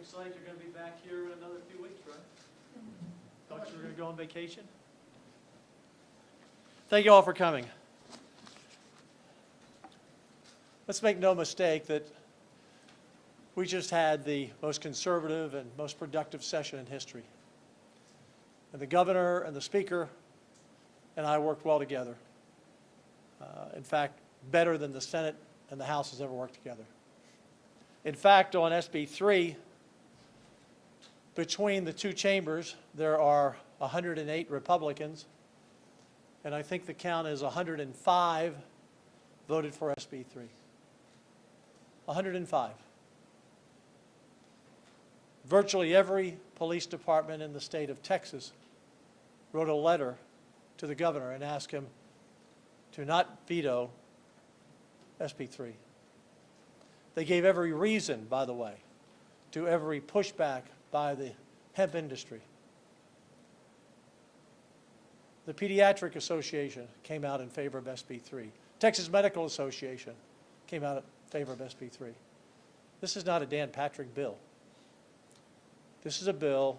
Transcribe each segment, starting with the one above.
Looks like you're going to be back here in another few weeks, right? Thought you were going to go on vacation? Thank you all for coming. Let's make no mistake that we just had the most conservative and most productive session in history. And the governor and the speaker and I worked well together. In fact, better than the Senate and the House has ever worked together. In fact, on SB 3, between the two chambers, there are 108 Republicans, and I think the count is 105 voted for SB 3. 105. Virtually every police department in the state of Texas wrote a letter to the governor and asked him to not veto SB 3. They gave every reason, by the way, to every pushback by the hemp industry. The Pediatric Association came out in favor of SB 3. Texas Medical Association came out in favor of SB 3. This is not a Dan Patrick bill. This is a bill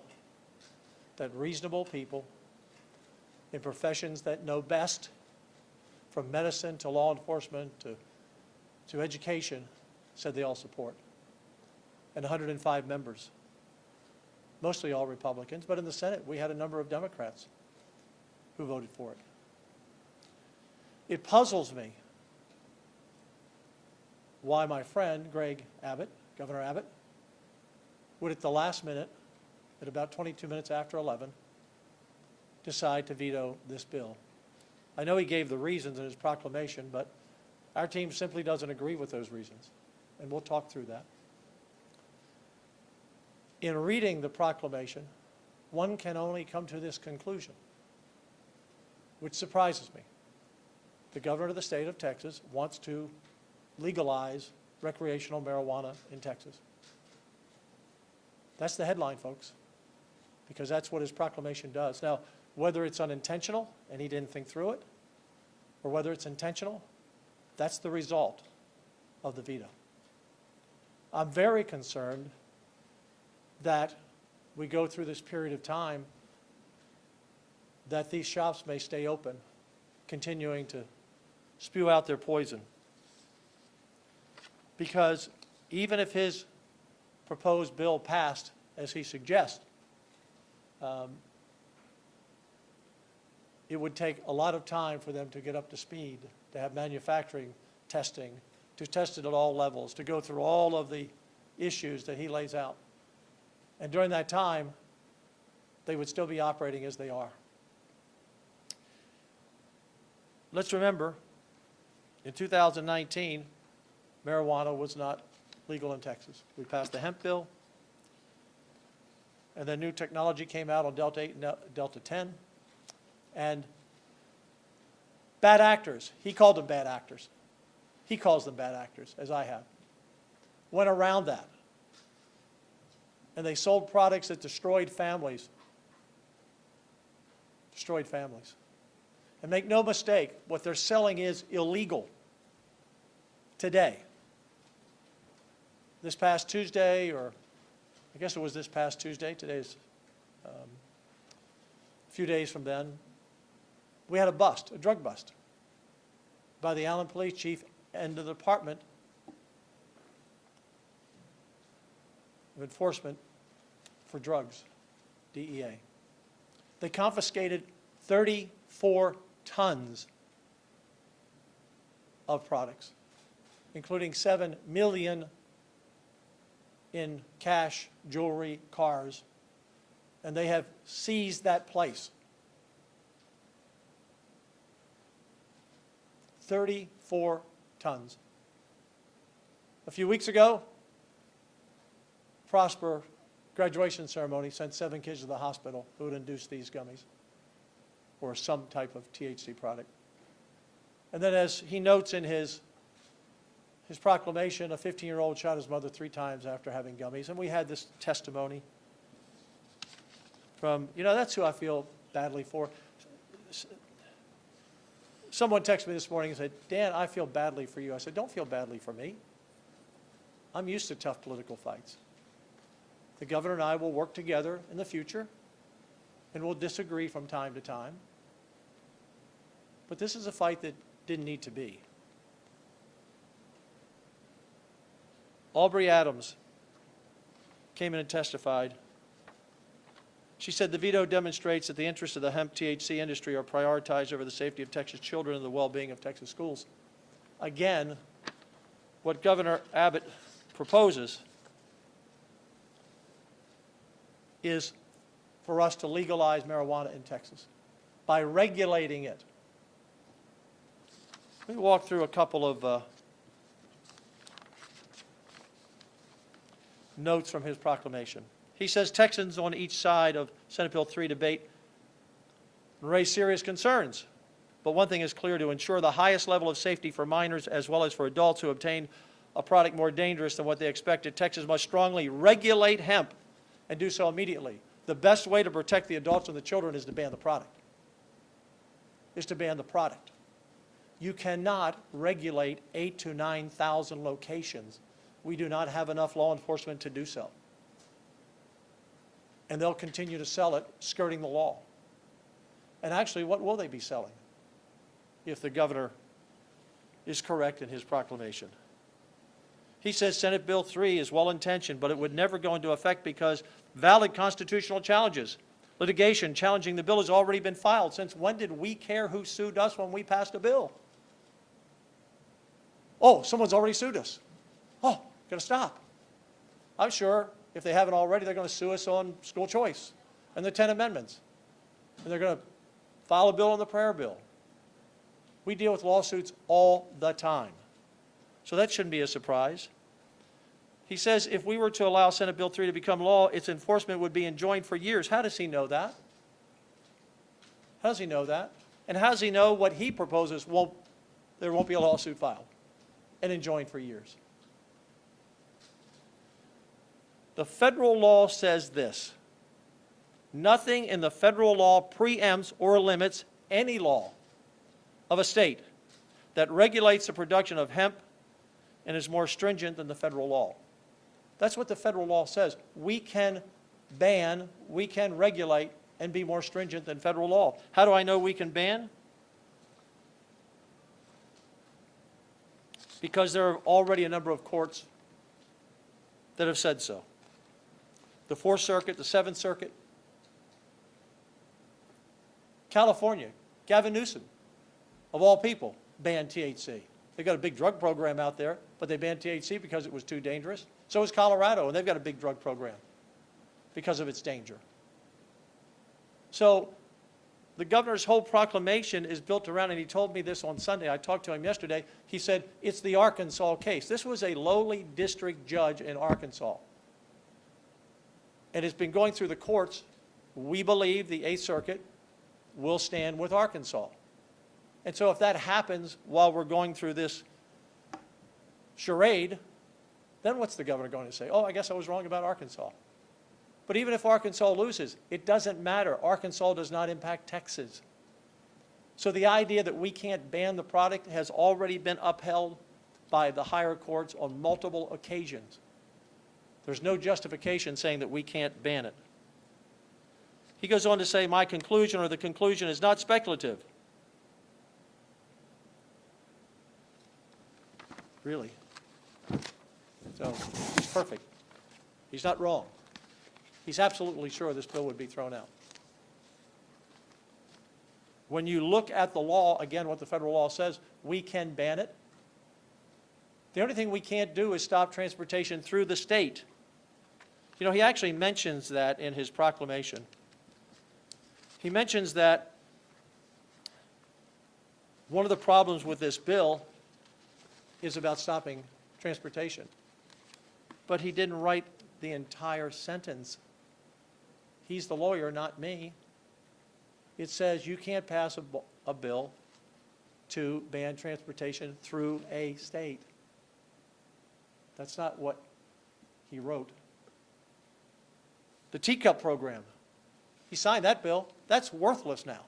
that reasonable people in professions that know best, from medicine to law enforcement to education, said they all support. And 105 members, mostly all Republicans, but in the Senate we had a number of Democrats who voted for it. It puzzles me why my friend Greg Abbott, Governor Abbott, would at the last minute, at about 22 minutes after 11, decide to veto this bill. I know he gave the reasons in his proclamation, but our team simply doesn't agree with those reasons, and we'll talk through that. In reading the proclamation, one can only come to this conclusion, which surprises me. The governor of the state of Texas wants to legalize recreational marijuana in Texas. That's the headline, folks, because that's what his proclamation does. Now, whether it's unintentional and he didn't think through it, or whether it's intentional, that's the result of the veto. I'm very concerned that we go through this period of time that these shops may stay open, continuing to spew out their poison. Because even if his proposed bill passed, as he suggests, it would take a lot of time for them to get up to speed, to have manufacturing testing, to test it at all levels, to go through all of the issues that he lays out. And during that time, they would still be operating as they are. Let's remember, in 2019, marijuana was not legal in Texas. We passed the hemp bill, and then new technology came out on Delta 8 and Delta 10. And bad actors, he called them bad actors. He calls them bad actors, as I have. Went around that. And they sold products that destroyed families. Destroyed families. And make no mistake, what they're selling is illegal today. This past Tuesday, or I guess it was this past Tuesday, today's a few days from then, we had a bust, a drug bust, by the Allen Police Chief and the Department of Enforcement for Drugs, DEA. They confiscated 34 tons of products, including $7 million in cash, jewelry, cars, and they have seized that place. 34 tons. A few weeks ago, Prosper graduation ceremony sent 7 kids to the hospital who had induced these gummies or some type of THC product. And then, as he notes in his proclamation, a 15-year-old shot his mother 3 times after having gummies. And we had this testimony from, that's who I feel badly for. Someone texted me this morning and said, Dan, I feel badly for you. I said, don't feel badly for me. I'm used to tough political fights. The governor and I will work together in the future, and we'll disagree from time to time. But this is a fight that didn't need to be. Aubrey Adams came in and testified. She said the veto demonstrates that the interests of the hemp THC industry are prioritized over the safety of Texas children and the well-being of Texas schools. Again, what Governor Abbott proposes is for us to legalize marijuana in Texas by regulating it. Let me walk through a couple of notes from his proclamation. He says Texans on each side of Senate Bill 3 debate raise serious concerns. But one thing is clear: to ensure the highest level of safety for minors as well as for adults who obtain a product more dangerous than what they expected, Texas must strongly regulate hemp and do so immediately. The best way to protect the adults and the children is to ban the product. You cannot regulate 8,000 to 9,000 locations. We do not have enough law enforcement to do so. And they'll continue to sell it, skirting the law. And actually, what will they be selling if the governor is correct in his proclamation? He says Senate Bill 3 is well-intentioned, but it would never go into effect because valid constitutional challenges, litigation challenging the bill has already been filed. Since when did we care who sued us when we passed a bill? Oh, someone's already sued us. Oh, got to stop. I'm sure if they haven't already, they're going to sue us on school choice and the 10 amendments. And they're going to file a bill on the prayer bill. We deal with lawsuits all the time. So that shouldn't be a surprise. He says if we were to allow Senate Bill 3 to become law, its enforcement would be enjoined for years. How does he know that? How does he know that? And how does he know what he proposes there won't be a lawsuit filed and enjoined for years? The federal law says this: nothing in the federal law preempts or limits any law of a state that regulates the production of hemp and is more stringent than the federal law. That's what the federal law says. We can ban, we can regulate, and be more stringent than federal law. How do I know we can ban? Because there are already a number of courts that have said so. The Fourth Circuit, the Seventh Circuit. California, Gavin Newsom, of all people, banned THC. They've got a big drug program out there, but they banned THC because it was too dangerous. So is Colorado, and they've got a big drug program because of its danger. So the governor's whole proclamation is built around, and he told me this on Sunday. I talked to him yesterday. He said, it's the Arkansas case. This was a lowly district judge in Arkansas. And it's been going through the courts. We believe the Eighth Circuit will stand with Arkansas. And so if that happens while we're going through this charade, then what's the governor going to say? Oh, I guess I was wrong about Arkansas. But even if Arkansas loses, it doesn't matter. Arkansas does not impact Texas. So the idea that we can't ban the product has already been upheld by the higher courts on multiple occasions. There's no justification saying that we can't ban it. He goes on to say, my conclusion, or the conclusion, is not speculative. Really? So he's perfect. He's not wrong. He's absolutely sure this bill would be thrown out. When you look at the law, again, what the federal law says, we can ban it. The only thing we can't do is stop transportation through the state. You know, he actually mentions that in his proclamation. He mentions that one of the problems with this bill is about stopping transportation. But he didn't write the entire sentence. He's the lawyer, not me. It says you can't pass a bill to ban transportation through a state. That's not what he wrote. The teacup program. He signed that bill. That's worthless now.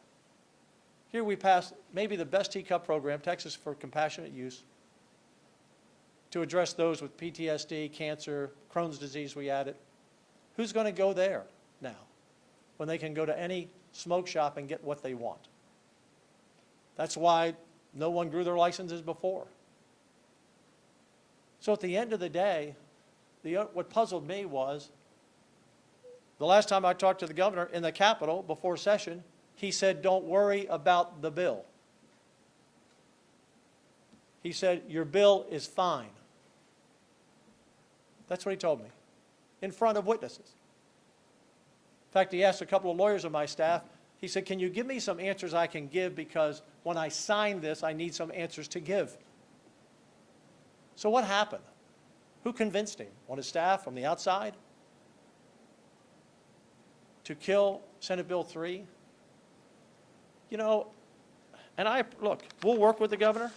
Here we passed maybe the best teacup program, Texas for Compassionate Use, to address those with PTSD, cancer, Crohn's disease we added, Who's going to go there now when they can go to any smoke shop and get what they want? That's why no one grew their licenses before. So at the end of the day, what puzzled me was the last time I talked to the governor in the Capitol before session, he said, don't worry about the bill. He said, your bill is fine. That's what he told me, in front of witnesses. In fact, he asked a couple of lawyers on my staff, he said, can you give me some answers I can give, because when I sign this, I need some answers to give. So what happened? Who convinced him? On his staff, from the outside? To kill Senate Bill 3? You know, and look, we'll work with the governor.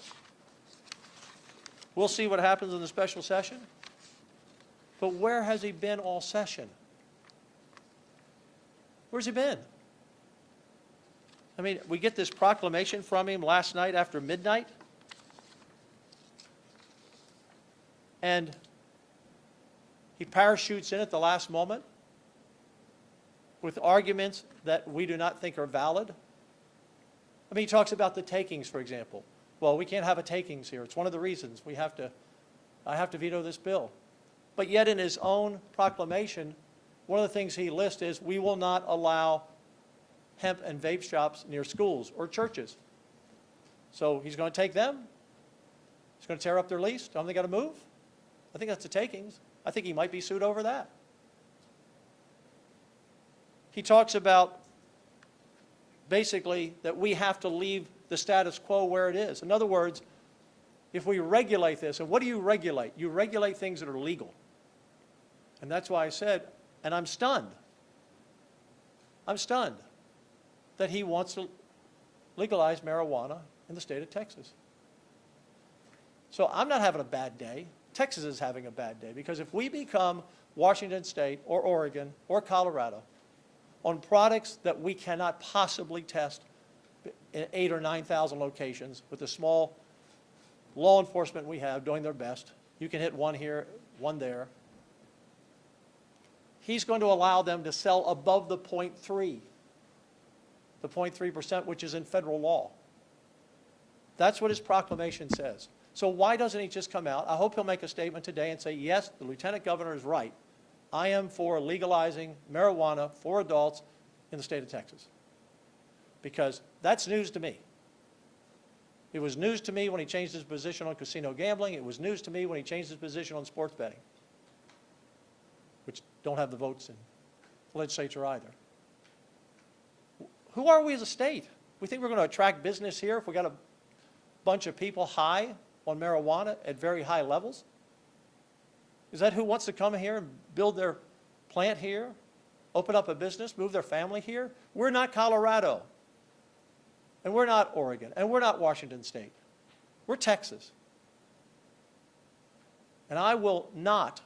We'll see what happens in the special session. But where has he been all session? Where's he been? I mean, we get this proclamation from him last night after midnight. And he parachutes in at the last moment with arguments that we do not think are valid. I mean, he talks about the takings, for example. Well, we can't have a takings here. It's one of the reasons I have to veto this bill. But yet in his own proclamation, one of the things he lists is we will not allow hemp and vape shops near schools or churches. So he's going to take them. He's going to tear up their lease. Tell them they got to move. I think that's the takings. I think he might be sued over that. He talks about basically that we have to leave the status quo where it is. In other words, if we regulate this, and what do you regulate? You regulate things that are legal. And that's why I said, and I'm stunned that he wants to legalize marijuana in the state of Texas. So I'm not having a bad day. Texas is having a bad day, because if we become Washington State or Oregon or Colorado on products that we cannot possibly test in 8,000 or 9,000 locations with the small law enforcement we have doing their best, you can hit one here, one there. He's going to allow them to sell above the 0.3%, which is in federal law. That's what his proclamation says. So why doesn't he just come out? I hope he'll make a statement today and say, yes, the lieutenant governor is right. I am for legalizing marijuana for adults in the state of Texas. Because that's news to me. It was news to me when he changed his position on casino gambling. It was news to me when he changed his position on sports betting, which don't have the votes in the legislature either. Who are we as a state? We think we're going to attract business here if we got a bunch of people high on marijuana at very high levels? Is that who wants to come here and build their plant here, open up a business, move their family here? We're not Colorado, and we're not Oregon, and we're not Washington State. We're Texas. And I will not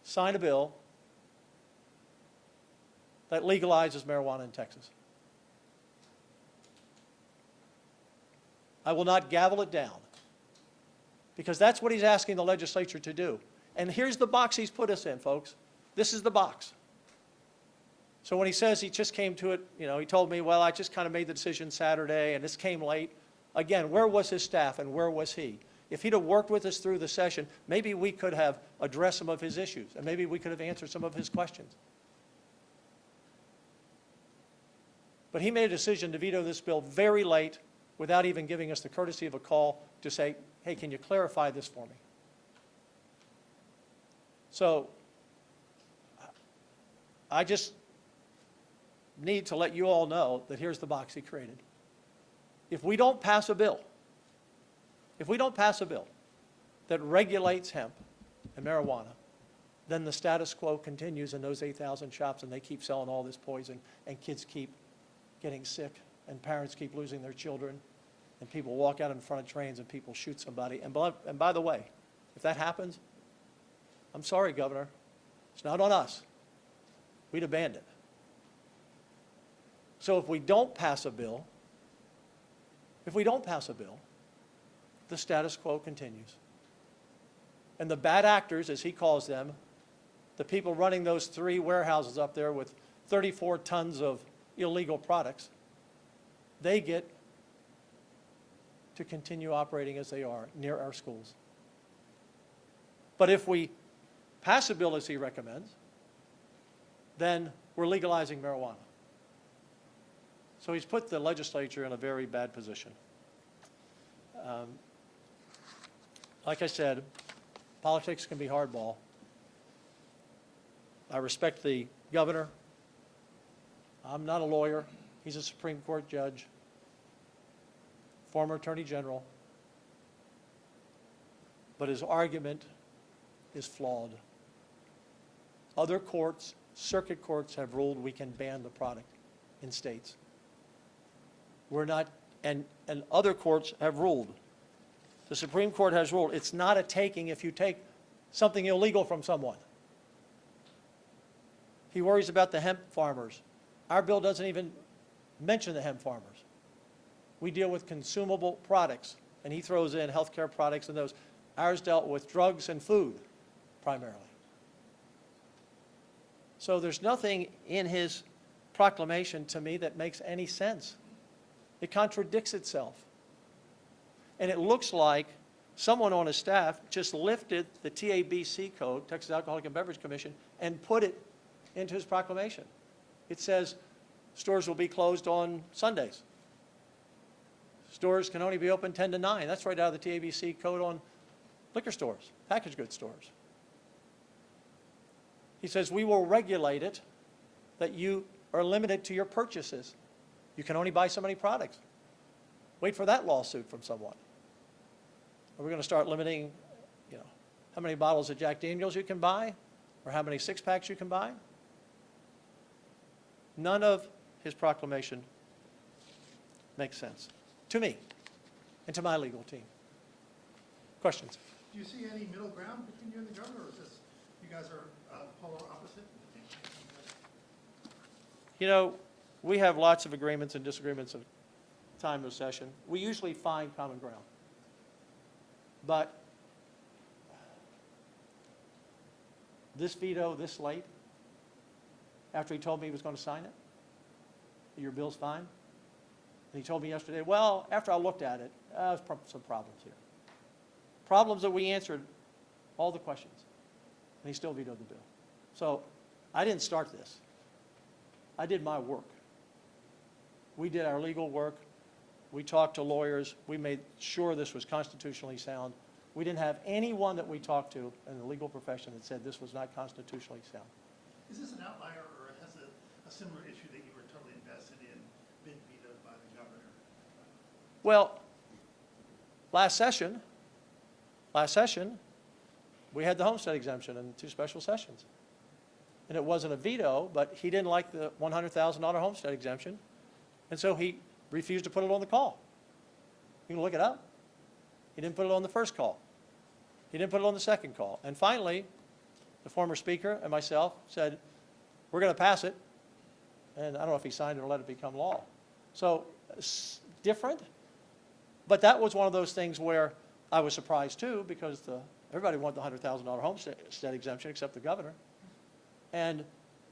sign a bill that legalizes marijuana in Texas. I will not gavel it down, because that's what he's asking the legislature to do. And here's the box he's put us in, folks. This is the box. So when he says he just came to it, you know, he told me, well, I just kind of made the decision Saturday and this came late. Again, where was his staff and where was he? If he'd have worked with us through the session, maybe we could have addressed some of his issues, and maybe we could have answered some of his questions. But he made a decision to veto this bill very late without even giving us the courtesy of a call to say, hey, can you clarify this for me? So I just need to let you all know that here's the box he created. If we don't pass a bill that regulates hemp and marijuana, then the status quo continues in those 8,000 shops, and they keep selling all this poison, and kids keep getting sick, and parents keep losing their children, and people walk out in front of trains and people shoot somebody. And by the way, if that happens, I'm sorry, Governor, it's not on us. We'd abandon. So if we don't pass a bill, the status quo continues. And the bad actors, as he calls them, the people running those 3 warehouses up there with 34 tons of illegal products, they get to continue operating as they are near our schools. But if we pass a bill as he recommends, then we're legalizing marijuana. So he's put the legislature in a very bad position. Like I said, politics can be hardball. I respect the governor. I'm not a lawyer. He's a Supreme Court judge, former Attorney General. But his argument is flawed. Other courts, circuit courts, have ruled we can ban the product in states. We're not, and other courts have ruled. The Supreme Court has ruled it's not a taking if you take something illegal from someone. He worries about the hemp farmers. Our bill doesn't even mention the hemp farmers. We deal with consumable products, and he throws in healthcare products and those. Ours dealt with drugs and food, primarily. So there's nothing in his proclamation to me that makes any sense. It contradicts itself. And it looks like someone on his staff just lifted the TABC code, Texas Alcoholic and Beverage Commission, and put it into his proclamation. It says stores will be closed on Sundays. Stores can only be open 10 to 9. That's right out of the TABC code on liquor stores, packaged goods stores. He says we will regulate it that you are limited to your purchases. You can only buy so many products. Wait for that lawsuit from someone. Are we going to start limiting, how many bottles of Jack Daniels you can buy, or how many 6-packs you can buy? None of his proclamation makes sense to me and to my legal team. Questions? Do you see any middle ground between you and the governor, or is this, you guys are polar opposite? We have lots of agreements and disagreements at time of session. We usually find common ground. But this veto this late, after he told me he was going to sign it, your bill's fine, and he told me yesterday, well, after I looked at it, there's some problems here. Problems that we answered all the questions, and he still vetoed the bill. So I didn't start this. I did my work. We did our legal work. We talked to lawyers. We made sure this was constitutionally sound. We didn't have anyone that we talked to in the legal profession that said this was not constitutionally sound. Is this an outlier, or has a similar issue that you were totally invested in been vetoed by the governor? Well, last session, we had the homestead exemption in 2 special sessions. And it wasn't a veto, but he didn't like the $100,000 homestead exemption, and so he refused to put it on the call. You can look it up. He didn't put it on the first call. He didn't put it on the second call. And finally, the former speaker and myself said, we're going to pass it. And I don't know if he signed it or let it become law. So it's different. But that was one of those things where I was surprised too, because everybody wanted the $100,000 homestead exemption except the governor. And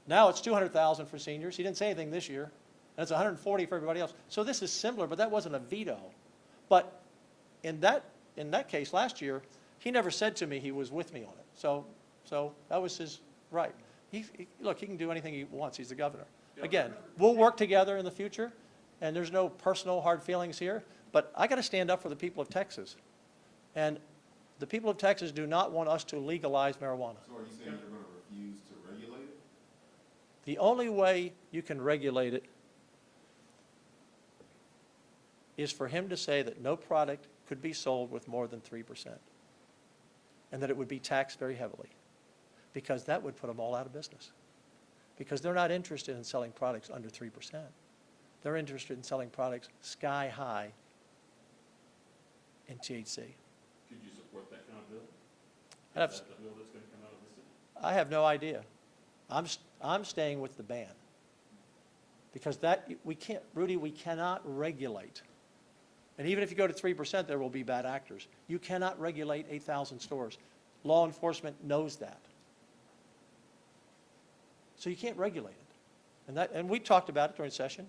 now it's $200,000 for seniors. He didn't say anything this year. And it's $140,000 for everybody else. So this is similar, but that wasn't a veto. But in that case last year, he never said to me he was with me on it. So that was his right. Look, he can do anything he wants. He's the governor. Again, we'll work together in the future, and there's no personal hard feelings here. But I got to stand up for the people of Texas. And the people of Texas do not want us to legalize marijuana. So are you saying you're going to refuse to regulate it? The only way you can regulate it is for him to say that no product could be sold with more than 3%, and that it would be taxed very heavily, because that would put them all out of business, because they're not interested in selling products under 3%. They're interested in selling products sky high in THC. Could you support that kind of bill? Is that the bill that's going to come out of the city? I have no idea. I'm staying with the ban, because we can't, Rudy, we cannot regulate. And even if you go to 3%, there will be bad actors. You cannot regulate 8,000 stores. Law enforcement knows that. So you can't regulate it. And we talked about it during session.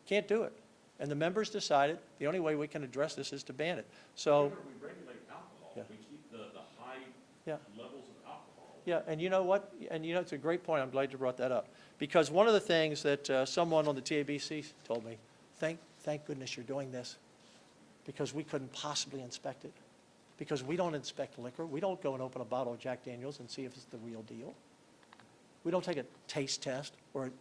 Can't do it. And the members decided the only way we can address this is to ban it. So, Whenever we regulate alcohol, Yeah. we keep the high yeah. levels of alcohol. Yeah, and you know what? And you know, it's a great point. I'm glad you brought that up. Because one of the things that someone on the TABC told me, thank goodness you're doing this, because we couldn't possibly inspect it. Because we don't inspect liquor. We don't go and open a bottle of Jack Daniels and see if it's the real deal. We don't take a taste test or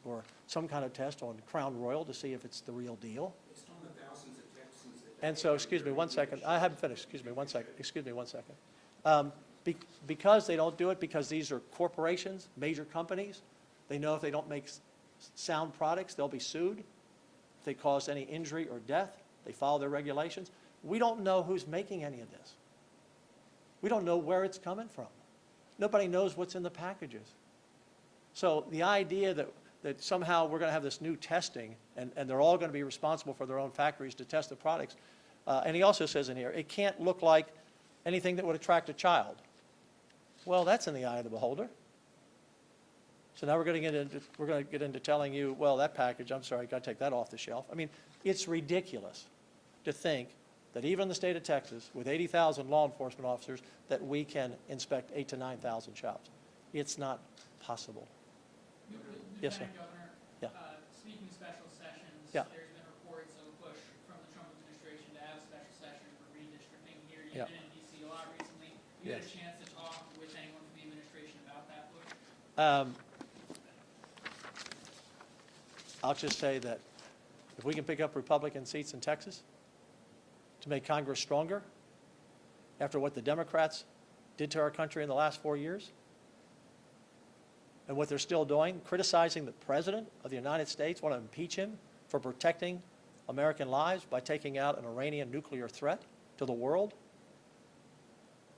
some kind of test on Crown Royal to see if it's the real deal. Based on the thousands of Texans that. And so, excuse me one second, I haven't finished, excuse me one second. Because they don't do it, because these are corporations, major companies, they know if they don't make sound products, they'll be sued. If they cause any injury or death, they follow their regulations. We don't know who's making any of this. We don't know where it's coming from. Nobody knows what's in the packages. So the idea that somehow we're going to have this new testing, and they're all going to be responsible for their own factories to test the products, and he also says in here, it can't look like anything that would attract a child. Well, that's in the eye of the beholder. So now we're going to get into telling you, well, that package, I'm sorry, got to take that off the shelf. I mean, it's ridiculous to think that even in the state of Texas, with 80,000 law enforcement officers, that we can inspect 8,000 to 9,000 shops. It's not possible. Yes, sir. Lieutenant Governor, Yeah. Speaking of special sessions, Yeah. there's been reports of a push from the Trump administration to have a special session for redistricting here. Yeah. You've been in D.C. a lot recently. You had Yes. a chance to talk with anyone from the administration about that push? I'll just say that if we can pick up Republican seats in Texas to make Congress stronger after what the Democrats did to our country in the last 4 years, and what they're still doing, criticizing the President of the United States, want to impeach him for protecting American lives by taking out an Iranian nuclear threat to the world,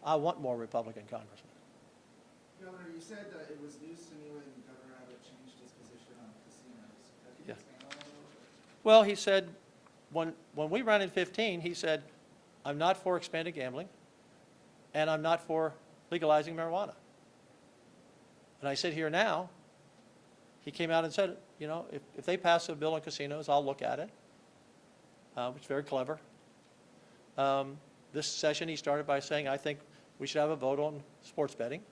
I want more Republican congressmen. Governor, you said that it was news to me when Governor Abbott changed his position on casinos. Could you Yeah. expand on that a little bit? Well, he said, when we ran in 15, he said, I'm not for expanded gambling, and I'm not for legalizing marijuana. And I sit here now, he came out and said, you know, if they pass a bill on casinos, I'll look at it, which is very clever. This session, he started by saying, I think we should have a vote on sports betting.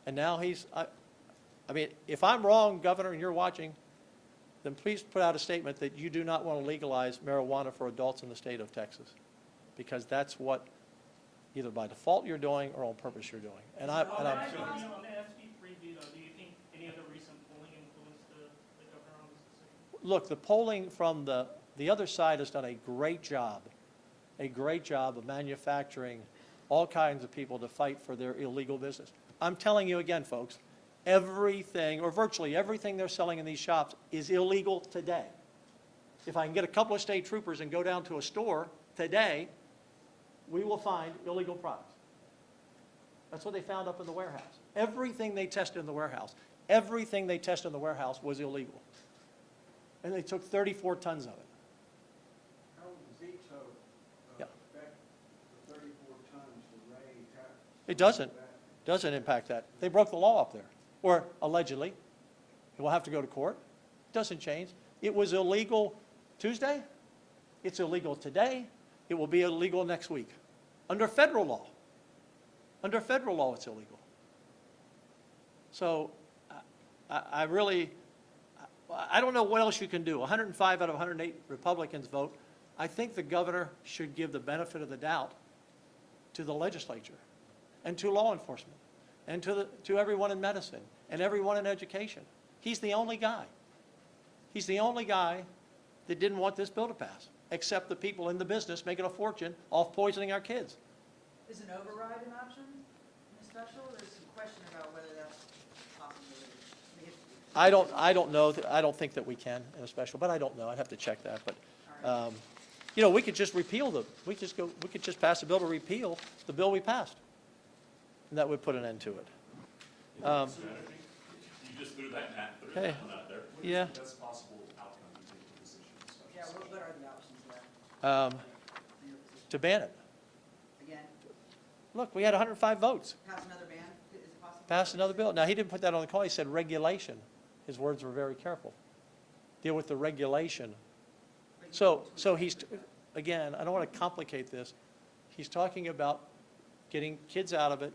And now I mean, if I'm wrong, Governor, and you're watching, then please put out a statement that you do not want to legalize marijuana for adults in the state of Texas, because that's what either by default you're doing or on purpose you're doing. And I'm On the SB3 veto, do you think any of the recent polling influenced the governor on this decision? look, the polling from the other side has done a great job of manufacturing all kinds of people to fight for their illegal business. I'm telling you again, folks, everything, or virtually everything they're selling in these shops is illegal today. If I can get a couple of state troopers and go down to a store today, we will find illegal products. That's what they found up in the warehouse. Everything they tested in the warehouse, was illegal. And they took 34 tons of it. How would the veto Yeah. affect the 34 tons the Ray tax? It doesn't impact that. They broke the law up there, or allegedly. It will have to go to court. It doesn't change. It was illegal Tuesday. It's illegal today. It will be illegal next week. Under federal law. Under federal law, it's illegal. So I don't know what else you can do. 105 out of 108 Republicans vote. I think the governor should give the benefit of the doubt to the legislature and to law enforcement and to everyone in medicine and everyone in education. He's the only guy. He's the only guy that didn't want this bill to pass, except the people in the business making a fortune off poisoning our kids. Is an override an option in a special? There's some question about whether that's possible. I don't know. I don't think that we can in a special, but I don't know. I'd have to check that. But you know, we could just repeal we could just pass a bill to repeal the bill we passed, and that would put an end to it. You just threw that Hey. one out there. Yeah. Best possible outcome you take the decision in special Yeah, session? what are the options there? For your position? To ban it. Again, Look, we had 105 votes. pass another ban? Is it possible? Pass another bill. Now, he didn't put that on the call. He said regulation. His words were very careful. Deal with the regulation. So he's, again, I don't want to complicate this. He's talking about getting kids out of it,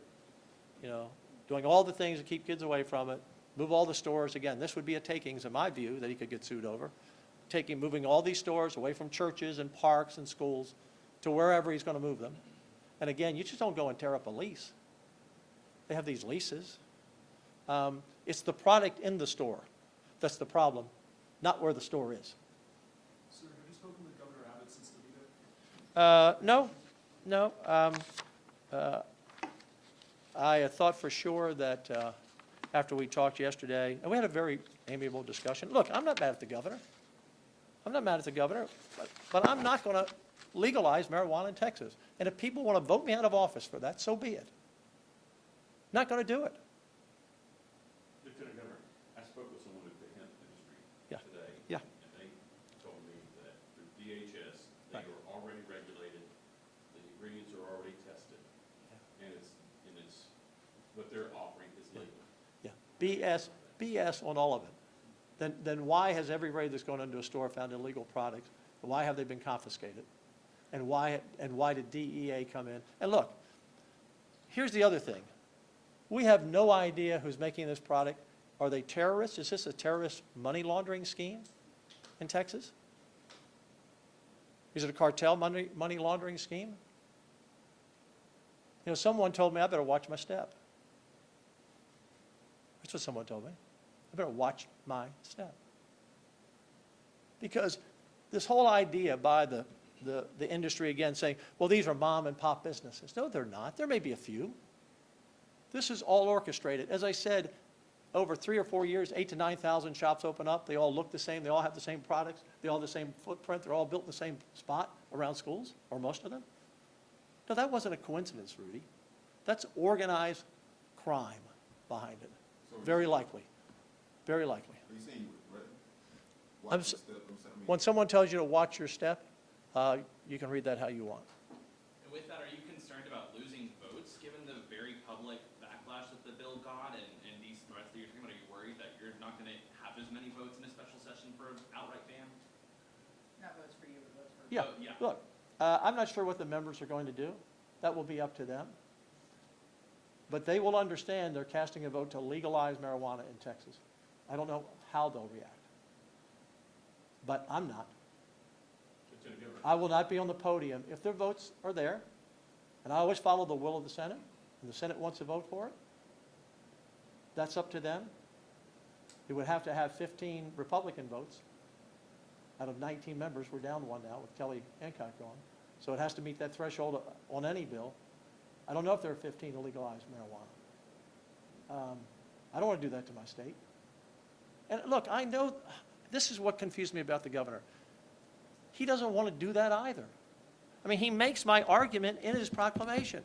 you know, doing all the things to keep kids away from it, move all the stores. Again, this would be a takings, in my view, that he could get sued over. Moving all these stores away from churches and parks and schools to wherever he's going to move them. And again, you just don't go and tear up a lease. They have these leases. It's the product in the store that's the problem, not where the store is. Sir, have you spoken with Governor Abbott since the veto? No. I thought for sure that after we talked yesterday, and we had a very amiable discussion. Look, I'm not mad at the governor. But I'm not going to legalize marijuana in Texas. And if people want to vote me out of office for that, so be it. Not going to do it. Lieutenant Governor, I spoke with someone at the hemp industry Yeah. today. Yeah. And they told me that through DHS, they Right. are already regulated, the ingredients are already tested, and it's, what they're offering is legal. Yeah. BS on all of it. Then why has everybody that's gone into a store found illegal products? Why have they been confiscated? And why did DEA come in? And look, here's the other thing. We have no idea who's making this product. Are they terrorists? Is this a terrorist money laundering scheme in Texas? Is it a cartel money laundering scheme? You know, someone told me I better watch my step. That's what someone told me. I better watch my step. Because this whole idea by the industry, again, saying, well, these are mom and pop businesses. No, they're not. There may be a few. This is all orchestrated. As I said, over 3 or 4 years, 8,000 to 9,000 shops open up. They all look the same. They all have the same products. They all have the same footprint. They're all built in the same spot around schools, or most of them. No, that wasn't a coincidence, Rudy. That's organized crime behind it. Very likely. Very likely. Are you saying you would I'm watch s- your step? I mean, When someone tells you to watch your step, you can read that how you want. And with that, are you concerned about losing votes, given the very public backlash that the bill got and these threats that you're talking about? Are you worried that you're not going to have as many votes in a special session for an outright ban? Not votes for you, but votes for. Yeah, Yeah. look, I'm not sure what the members are going to do. That will be up to them. But they will understand they're casting a vote to legalize marijuana in Texas. I don't know how they'll react. But I'm not. Lieutenant Governor, I will not be on the podium. If their votes are there, and I always follow the will of the Senate, and the Senate wants to vote for it, that's up to them. It would have to have 15 Republican votes. Out of 19 members, we're down one now with Kelly Hancock gone. So it has to meet that threshold on any bill. I don't know if there are 15 to legalize marijuana. I don't want to do that to my state. And look, I know this is what confused me about the governor. He doesn't want to do that either. I mean, he makes my argument in his proclamation.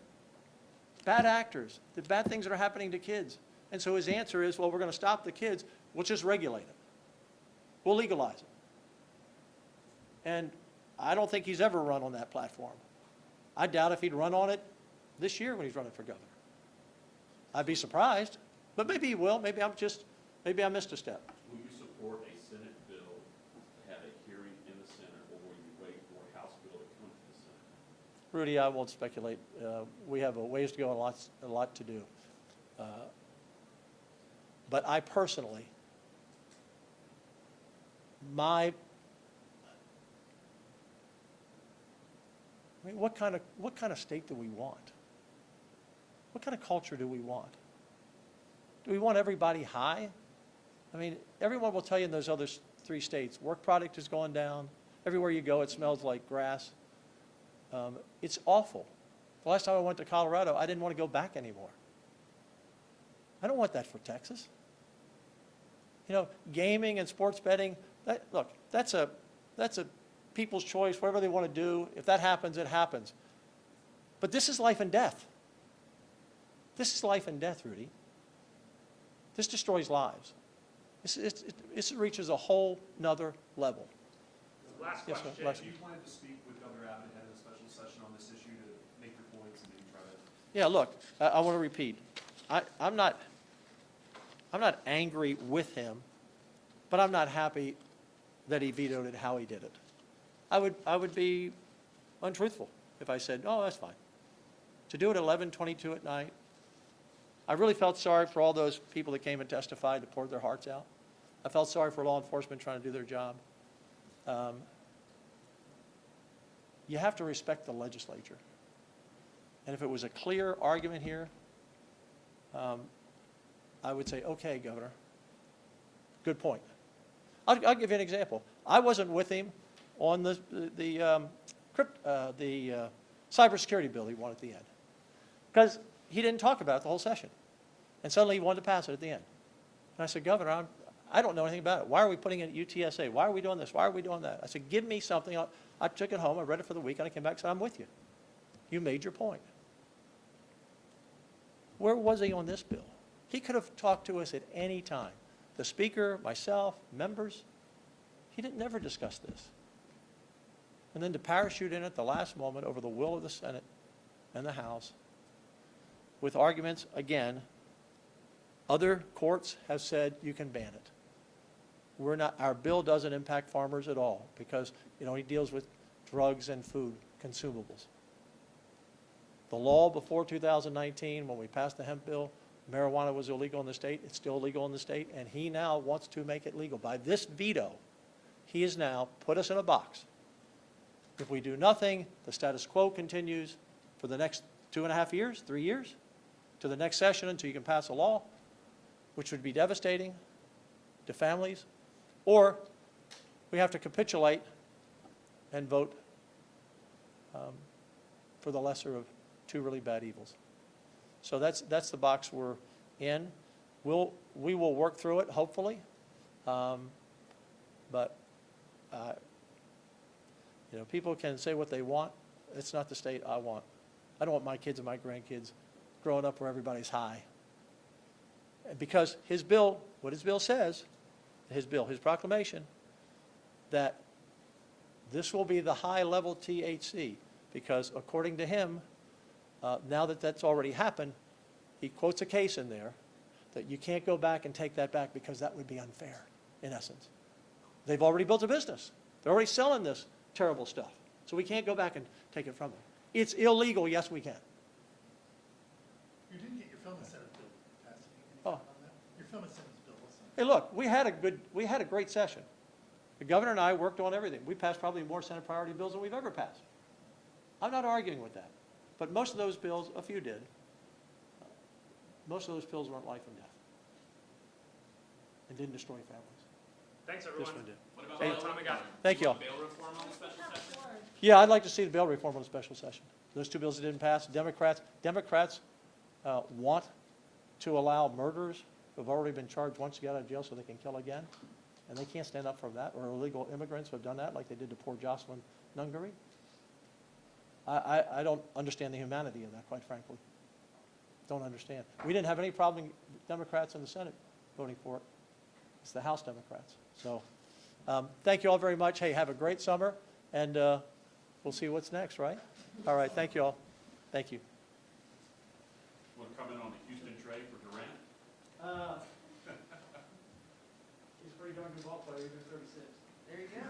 Bad actors, the bad things that are happening to kids. And so his answer is, well, we're going to stop the kids. We'll just regulate it. We'll legalize it. And I don't think he's ever run on that platform. I doubt if he'd run on it this year when he's running for governor. I'd be surprised, but maybe he will. Maybe I missed a step. will you support a Senate bill to have a hearing in the Senate, or will you wait for a House bill to come to the Senate? Rudy, I won't speculate. We have a ways to go and a lot to do. But I personally, what kind of state do we want? What kind of culture do we want? Do we want everybody high? I mean, everyone will tell you in those other 3 states, work product is going down. Everywhere you go, it smells like grass. It's awful. The last time I went to Colorado, I didn't want to go back anymore. I don't want that for Texas. You know, gaming and sports betting, look, that's a people's choice, whatever they want to do. If that happens, it happens. But this is life and death. This is life and death, Rudy. This destroys lives. This reaches a whole nother level. Last Yes, sir. question. Last- Do you plan to speak with Governor Abbott ahead of the special session on this issue to make your points and maybe try to? Yeah, look, I want to repeat. I'm not angry with him. but I'm not happy that he vetoed it how he did it. I would be untruthful if I said, oh, that's fine. To do it at 11:22 at night, I really felt sorry for all those people that came and testified, that poured their hearts out. I felt sorry for law enforcement trying to do their job. You have to respect the legislature. And if it was a clear argument here, I would say, okay, Governor, good point. I'll give you an example. I wasn't with him on the cybersecurity bill he wanted at the end, because he didn't talk about it the whole session. And suddenly he wanted to pass it at the end. And I said, Governor, I don't know anything about it. Why are we putting it at UTSA? Why are we doing this? Why are we doing that? I said, give me something. I took it home. I read it for the week, and I came back and said, I'm with you. You made your point. Where was he on this bill? He could have talked to us at any time. The speaker, myself, members. He didn't never discuss this. And then to parachute in at the last moment over the will of the Senate and the House with arguments, again, other courts have said you can ban it. We're not, our bill doesn't impact farmers at all because it only deals with drugs and food, consumables. The law before 2019, when we passed the hemp bill, marijuana was illegal in the state. It's still illegal in the state, and he now wants to make it legal. By this veto, he has now put us in a box. If we do nothing, the status quo continues for the next 2.5 years, 3 years, to the next session until you can pass a law, which would be devastating to families, or we have to capitulate and vote for the lesser of two really bad evils. So that's the box we're in. We will work through it, hopefully, but you know, people can say what they want. It's not the state I want. I don't want my kids and my grandkids growing up where everybody's high. Because his bill, what his bill says, his proclamation, that this will be the high-level THC, because according to him, now that that's already happened, he quotes a case in there that you can't go back and take that back because that would be unfair, in essence. They've already built a business. They're already selling this terrible stuff. So we can't go back and take it from them. It's illegal, yes, we can. You didn't get your film and Senate bill passed. Any Oh. comment on that? Your film and Senate bill, what's that? Hey, look, we had a great session. The governor and I worked on everything. We passed probably more Senate priority bills than we've ever passed. I'm not arguing with that. But most of those bills, a few did, most of those bills weren't life and death and didn't destroy families. Thanks, This everyone. one did. What about Hey, bail time we reform? got? Thank you all. Bail reform on the special session? Yeah, I'd like to see the bail reform on a special session. Those two bills that didn't pass, Democrats want to allow murderers who have already been charged once to get out of jail so they can kill again, and they can't stand up for that, or illegal immigrants who have done that like they did to poor Jocelyn Nungary. I don't understand the humanity of that, quite frankly. Don't understand. We didn't have any problem, Democrats in the Senate voting for it. It's the House Democrats. So thank you all very much. Hey, have a great summer, and we'll see what's next, right? All right, thank you all. Thank you. Want to comment on the Houston trade for Durant? He's a pretty darn good ball player, he's 36. There you go.